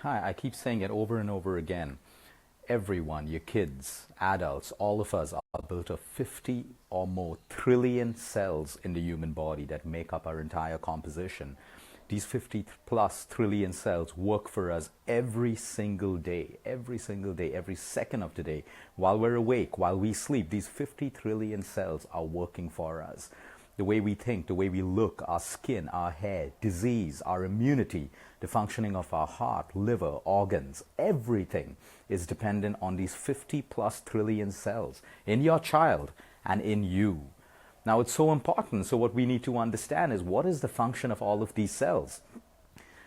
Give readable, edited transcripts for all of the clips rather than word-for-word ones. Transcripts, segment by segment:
Hi, I keep saying it over and over again. Everyone, your kids, adults, all of us are built of 50 or more trillion cells in the human body that make up our entire composition. These 50 plus trillion cells work for us every single day, every second of the day. While we're awake, while we sleep, these 50 trillion cells are working for us. The way we think, the way we look, our skin, our hair, disease, our immunity, the functioning of our heart, liver, organs, everything is dependent on these 50 plus trillion cells in your child and in you. Now it's so important. So what we need to understand is, what is the function of all of these cells?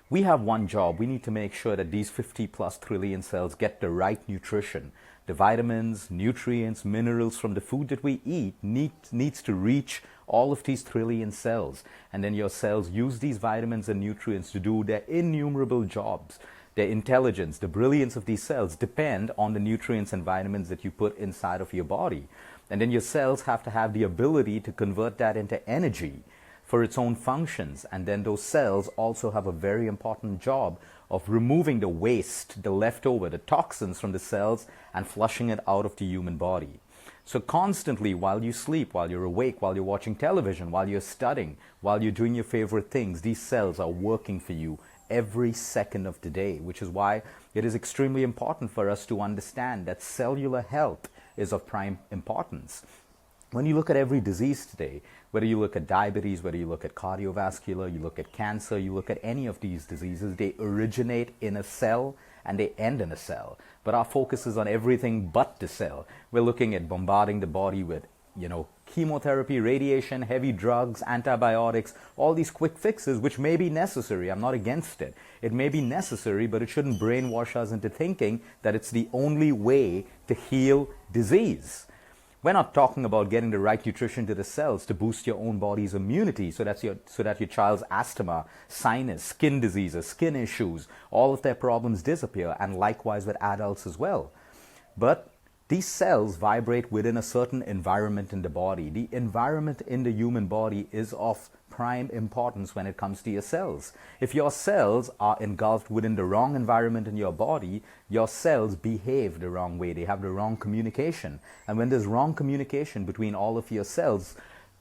We have one job. We need to make sure that these 50 plus trillion cells get the right nutrition. The vitamins, nutrients, minerals from the food that we eat needs to reach all of these trillion cells. And then your cells use these vitamins and nutrients to do their innumerable jobs. Their intelligence, the brilliance of these cells depend on the nutrients and vitamins that you put inside of your body. And then your cells have to have the ability to convert that into energy for its own functions. And then those cells also have a very important job of removing the waste, the leftover, the toxins from the cells and flushing it out of the human body. So constantly, while you sleep, while you're awake, while you're watching television, while you're studying, while you're doing your favorite things, these cells are working for you every second of the day, which is why it is extremely important for us to understand that cellular health is of prime importance. When you look at every disease today, whether you look at diabetes, whether you look at cardiovascular, you look at cancer, you look at any of these diseases, they originate in a cell and they end in a cell. But our focus is on everything but the cell. We're looking at bombarding the body with, chemotherapy, radiation, heavy drugs, antibiotics, all these quick fixes, which may be necessary. I'm not against it. It may be necessary, but it shouldn't brainwash us into thinking that it's the only way to heal disease. We're not talking about getting the right nutrition to the cells to boost your own body's immunity so that your child's asthma, sinus, skin diseases, skin issues, all of their problems disappear, and likewise with adults as well. But these cells vibrate within a certain environment in the body. The environment in the human body is of prime importance when it comes to your cells. If your cells are engulfed within the wrong environment in your body, your cells behave the wrong way. They have the wrong communication. And when there's wrong communication between all of your cells,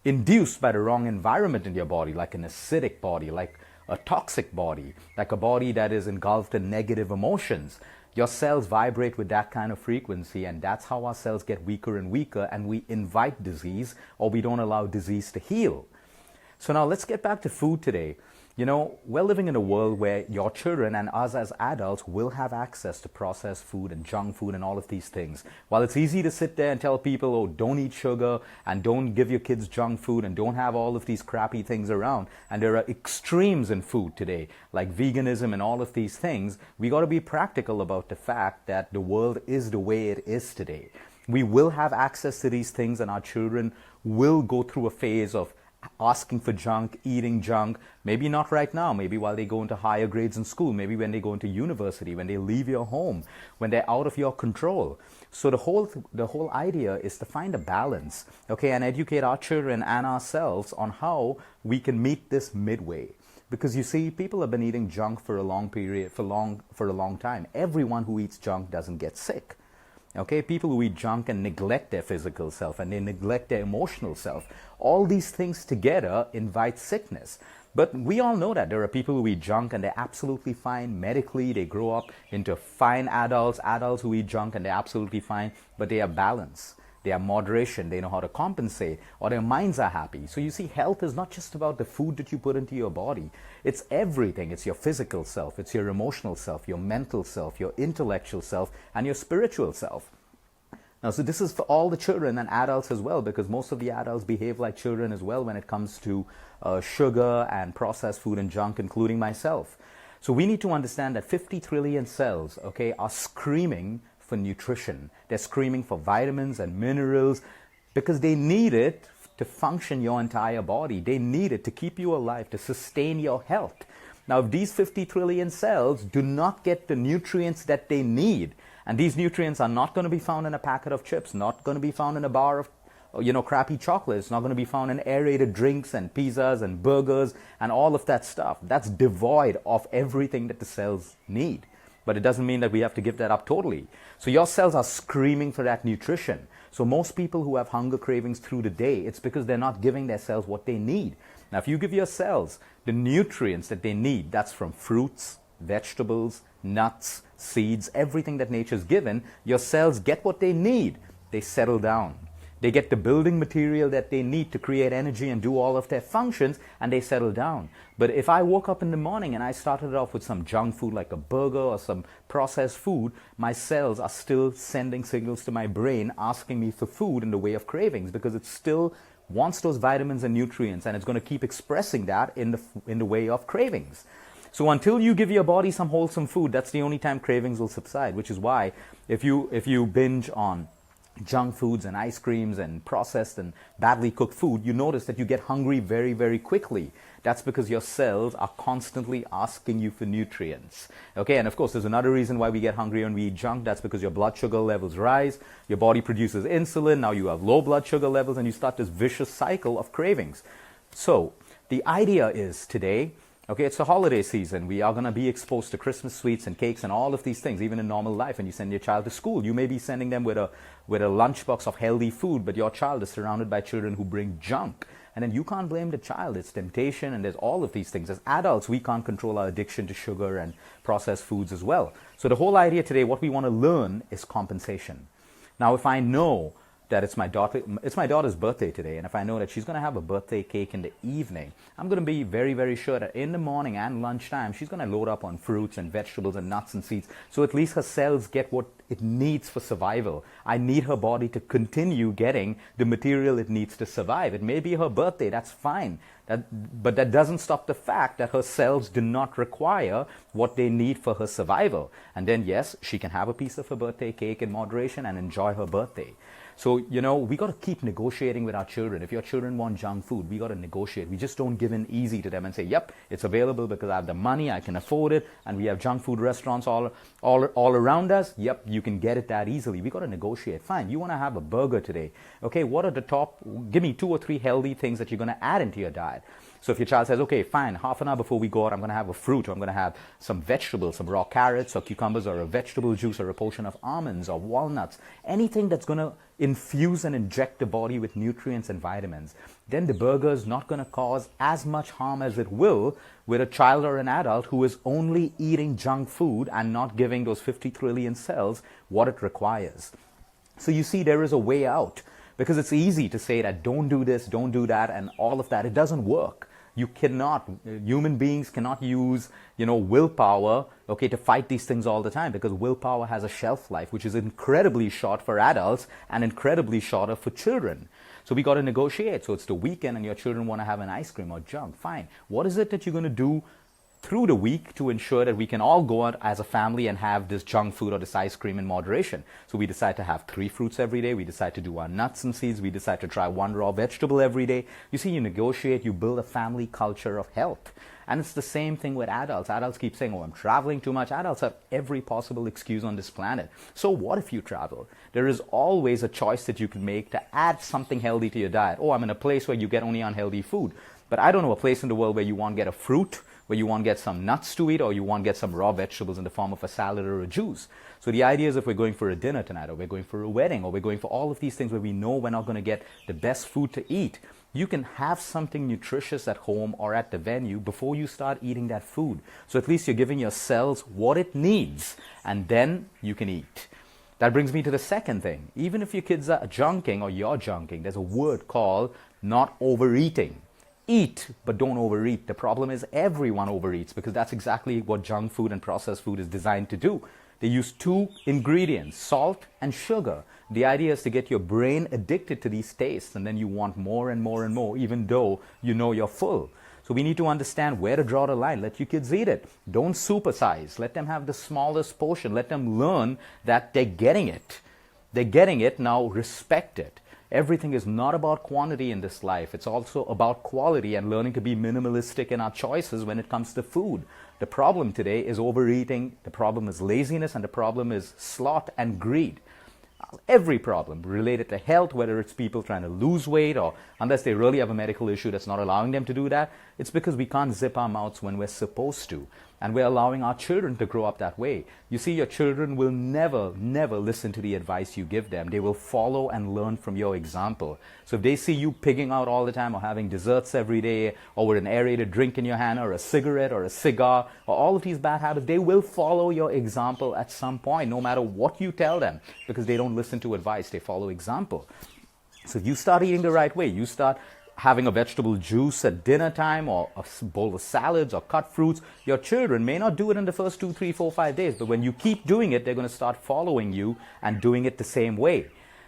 induced by the wrong environment in your body, like an acidic body, like a toxic body, like a body that is engulfed in negative emotions, your cells vibrate with that kind of frequency, and that's how our cells get weaker and weaker, and we invite disease, or we don't allow disease to heal. So now let's get back to food today. We're living in a world where your children and us as adults will have access to processed food and junk food and all of these things. While it's easy to sit there and tell people, oh, don't eat sugar and don't give your kids junk food and don't have all of these crappy things around, and there are extremes in food today, like veganism and all of these things, we got to be practical about the fact that the world is the way it is today. We will have access to these things, and our children will go through a phase of asking for junk, eating junk, maybe not right now, maybe while they go into higher grades in school, maybe when they go into university, when they leave your home, when they're out of your control. So the whole idea is to find a balance, and educate our children and ourselves on how we can meet this midway. Because you see, people have been eating junk for a long period, for a long time. Everyone who eats junk doesn't get sick. People who eat junk and neglect their physical self and they neglect their emotional self. All these things together invite sickness. But we all know that there are people who eat junk and they're absolutely fine medically. They grow up into fine adults who eat junk and they're absolutely fine, but they have balance. They have moderation. They know how to compensate, or their minds are happy. So you see, health is not just about the food that you put into your body. It's everything. It's your physical self. It's your emotional self, your mental self, your intellectual self, and your spiritual self. Now, so this is for all the children and adults as well, because most of the adults behave like children as well when it comes to sugar and processed food and junk, including myself. So we need to understand that 50 trillion cells, are screaming for nutrition. They're screaming for vitamins and minerals because they need it to function your entire body. They need it to keep you alive, to sustain your health. Now, if these 50 trillion cells do not get the nutrients that they need, and these nutrients are not going to be found in a packet of chips, not going to be found in a bar of crappy chocolate. It's not going to be found in aerated drinks and pizzas and burgers and all of that stuff. That's devoid of everything that the cells need. but it doesn't mean that we have to give that up totally. So your cells are screaming for that nutrition. So most people who have hunger cravings through the day, it's because they're not giving their cells what they need. Now, if you give your cells the nutrients that they need, that's from fruits, vegetables, nuts, seeds, everything that nature's given, your cells get what they need. They settle down. They get the building material that they need to create energy and do all of their functions, and they settle down. But if I woke up in the morning and I started off with some junk food like a burger or some processed food, my cells are still sending signals to my brain asking me for food in the way of cravings, because it still wants those vitamins and nutrients, and it's going to keep expressing that in the way of cravings. So until you give your body some wholesome food, that's the only time cravings will subside, which is why if you binge on junk foods and ice creams and processed and badly cooked food, you notice that you get hungry very, very quickly. That's because your cells are constantly asking you for nutrients. Okay, and of course, there's another reason why we get hungry when we eat junk. That's because your blood sugar levels rise, your body produces insulin, now you have low blood sugar levels, and you start this vicious cycle of cravings. So, the idea is today, okay, it's the holiday season. We are going to be exposed to Christmas sweets and cakes and all of these things, even in normal life. And you send your child to school, you may be sending them with a lunchbox of healthy food, but your child is surrounded by children who bring junk. And then you can't blame the child. It's temptation, and there's all of these things. As adults, we can't control our addiction to sugar and processed foods as well. So the whole idea today, what we want to learn is compensation. Now, if I know that it's my daughter's birthday today, and if I know that she's going to have a birthday cake in the evening, I'm going to be very, very sure that in the morning and lunchtime, she's going to load up on fruits and vegetables and nuts and seeds, so at least her cells get what it needs for survival. I need her body to continue getting the material it needs to survive. It may be her birthday, that's fine. But that doesn't stop the fact that her cells do not require what they need for her survival. And then, yes, she can have a piece of her birthday cake in moderation and enjoy her birthday. So, we got to keep negotiating with our children. If your children want junk food, we got to negotiate. We just don't give in easy to them and say, yep, it's available because I have the money, I can afford it, and we have junk food restaurants all around us. Yep, you can get it that easily. We got to negotiate. Fine, you want to have a burger today. Okay, what are the top, give me 2 or 3 healthy things that you're going to add into your diet. So if your child says, okay, fine, half an hour before we go out, I'm going to have a fruit, or I'm going to have some vegetables, some raw carrots or cucumbers, or a vegetable juice, or a portion of almonds or walnuts, anything that's going to infuse and inject the body with nutrients and vitamins, then the burger is not going to cause as much harm as it will with a child or an adult who is only eating junk food and not giving those 50 trillion cells what it requires. So you see, there is a way out, because it's easy to say that don't do this, don't do that, and all of that. It doesn't work. You cannot, human beings cannot use, willpower, okay, to fight these things all the time, because willpower has a shelf life, which is incredibly short for adults and incredibly shorter for children. So we got to negotiate. So it's the weekend and your children want to have an ice cream or junk. Fine. What is it that you're going to do through the week to ensure that we can all go out as a family and have this junk food or this ice cream in moderation? So we decide to have 3 fruits every day. We decide to do our nuts and seeds. We decide to try 1 raw vegetable every day. You see, you negotiate, you build a family culture of health. And it's the same thing with adults. Adults keep saying, oh, I'm traveling too much. Adults have every possible excuse on this planet. So what if you travel? There is always a choice that you can make to add something healthy to your diet. Oh, I'm in a place where you get only unhealthy food. But I don't know a place in the world where you want to get a fruit, where you want to get some nuts to eat, or you want to get some raw vegetables in the form of a salad or a juice. So the idea is, if we're going for a dinner tonight, or we're going for a wedding, or we're going for all of these things where we know we're not going to get the best food to eat, you can have something nutritious at home or at the venue before you start eating that food. So at least you're giving your cells what it needs, and then you can eat. That brings me to the second thing. Even if your kids are junking or you're junking, there's a word called not overeating. Eat, but don't overeat. The problem is everyone overeats, because that's exactly what junk food and processed food is designed to do. They use 2 ingredients, salt and sugar. The idea is to get your brain addicted to these tastes, and then you want more and more and more, even though you know you're full. So we need to understand where to draw the line. Let your kids eat it. Don't supersize. Let them have the smallest portion. Let them learn that they're getting it. They're getting it, now respect it. Everything is not about quantity in this life. It's also about quality, and learning to be minimalistic in our choices when it comes to food. The problem today is overeating, the problem is laziness, and the problem is sloth and greed. Every problem related to health, whether it's people trying to lose weight, or unless they really have a medical issue that's not allowing them to do that, it's because we can't zip our mouths when we're supposed to. And we're allowing our children to grow up that way. You see, your children will never, never listen to the advice you give them. They will follow and learn from your example. So if they see you pigging out all the time, or having desserts every day, or with an aerated drink in your hand, or a cigarette, or a cigar, or all of these bad habits, they will follow your example at some point, no matter what you tell them, because they don't listen to advice, they follow example. So if you start eating the right way, you start having a vegetable juice at dinner time, or a bowl of salads, or cut fruits, your children may not do it in the first 2, 3, 4, 5 days, but when you keep doing it, they're going to start following you and doing it the same way.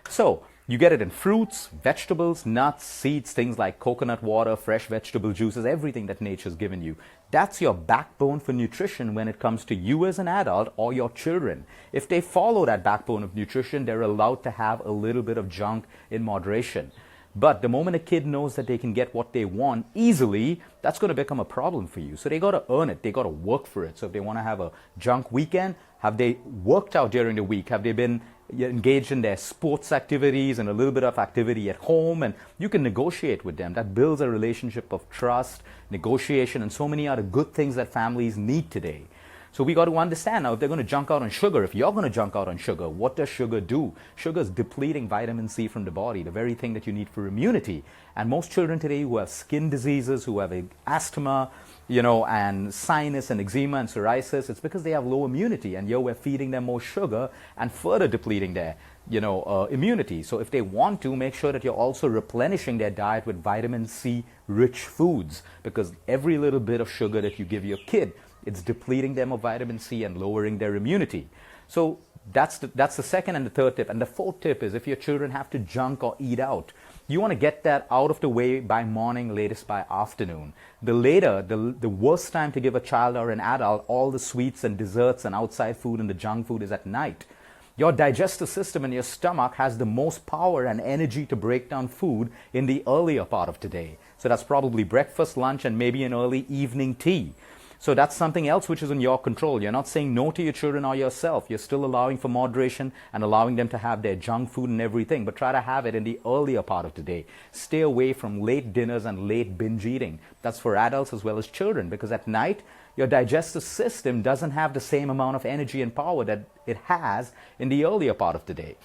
So you get it in fruits, vegetables, nuts, seeds, things like coconut water, fresh vegetable juices, everything that nature's given you. That's your backbone for nutrition when it comes to you as an adult or your children. If they follow that backbone of nutrition, they're allowed to have a little bit of junk in moderation. But the moment a kid knows that they can get what they want easily, that's going to become a problem for you. So they got to earn it. They got to work for it. So if they want to have a junk weekend, have they worked out during the week? Have they been engaged in their sports activities and a little bit of activity at home? And you can negotiate with them. That builds a relationship of trust, negotiation, and so many other good things that families need today. So we got to understand now, if they're going to junk out on sugar, if you're going to junk out on sugar, what does sugar do? Sugar is depleting vitamin C from the body, the very thing that you need for immunity. And most children today who have skin diseases, who have asthma, and sinus and eczema and psoriasis, it's because they have low immunity. And we're feeding them more sugar and further depleting their immunity. So if they want to, make sure that you're also replenishing their diet with vitamin C rich foods, because every little bit of sugar that you give your kid, it's depleting them of vitamin C and lowering their immunity. So that's the second and the third tip. And the fourth tip is, if your children have to junk or eat out, you want to get that out of the way by morning, latest by afternoon. The later, the worst time to give a child or an adult all the sweets and desserts and outside food and the junk food is at night. Your digestive system and your stomach has the most power and energy to break down food in the earlier part of the day. So that's probably breakfast, lunch, and maybe an early evening tea. So that's something else which is in your control. You're not saying no to your children or yourself. You're still allowing for moderation and allowing them to have their junk food and everything, but try to have it in the earlier part of the day. Stay away from late dinners and late binge eating. That's for adults as well as children, because at night, your digestive system doesn't have the same amount of energy and power that it has in the earlier part of the day.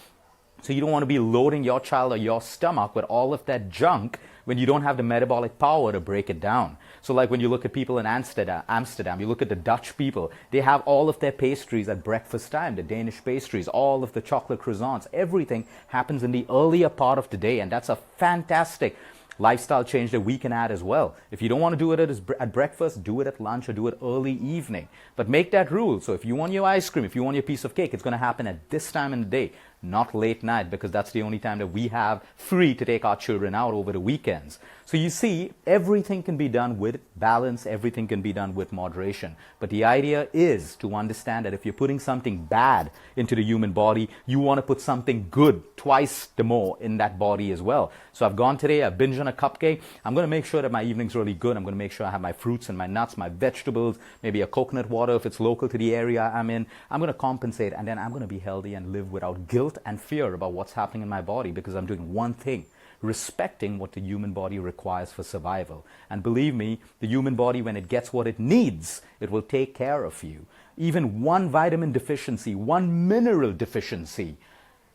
So you don't want to be loading your child or your stomach with all of that junk when you don't have the metabolic power to break it down. So like when you look at people in Amsterdam, you look at the Dutch people, they have all of their pastries at breakfast time, the Danish pastries, all of the chocolate croissants, everything happens in the earlier part of the day, and that's a fantastic lifestyle change that we can add as well. If you don't want to do it at breakfast, do it at lunch or do it early evening. But make that rule. So if you want your ice cream, if you want your piece of cake, it's going to happen at this time in the day, not late night, because that's the only time that we have free to take our children out over the weekends. So you see, everything can be done with balance, everything can be done with moderation. But the idea is to understand that if you're putting something bad into the human body, you want to put something good twice the more in that body as well. So I've gone today, I've binged on a cupcake. I'm going to make sure that my evening's really good. I'm going to make sure I have my fruits and my nuts, my vegetables, maybe a coconut water if it's local to the area I'm in. I'm going to compensate, and then I'm going to be healthy and live without guilt and fear about what's happening in my body, because I'm doing one thing: respecting what the human body requires for survival. And believe me, the human body, when it gets what it needs, it will take care of you. Even one vitamin deficiency, one mineral deficiency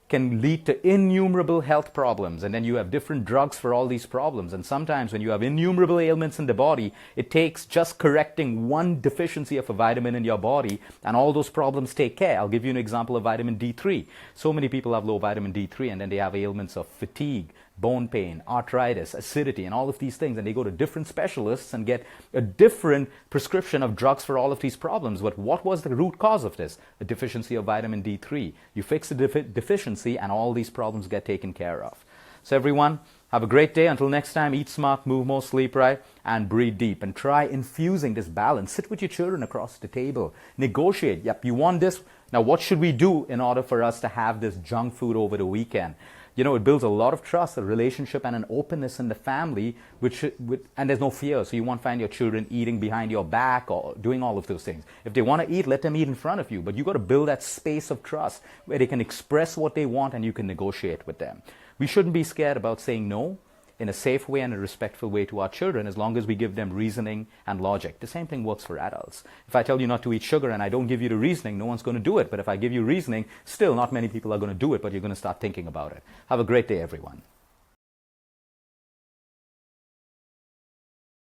can lead to innumerable health problems, and then you have different drugs for all these problems. And sometimes when you have innumerable ailments in the body, it takes just correcting one deficiency of a vitamin in your body, and all those problems take care. I'll give you an example of vitamin D3. So many people have low vitamin D3, and then they have ailments of fatigue, bone pain, arthritis, acidity, and all of these things, and they go to different specialists and get a different prescription of drugs for all of these problems. But what was the root cause of this? A deficiency of vitamin D3. You fix the deficiency and all these problems get taken care of. So everyone, have a great day. Until next time, eat smart, move more, sleep right, and breathe deep. And try infusing this balance. Sit with your children across the table. Negotiate. Yep, you want this. Now what should we do in order for us to have this junk food over the weekend? It builds a lot of trust, a relationship, and an openness in the family, and there's no fear. So you won't find your children eating behind your back or doing all of those things. If they want to eat, let them eat in front of you. But you got to build that space of trust where they can express what they want and you can negotiate with them. We shouldn't be scared about saying no. in a safe way and a respectful way to our children, as long as we give them reasoning and logic. The same thing works for adults. If I tell you not to eat sugar and I don't give you the reasoning, no one's going to do it. But if I give you reasoning, still not many people are going to do it, but you're going to start thinking about it. Have a great day, everyone.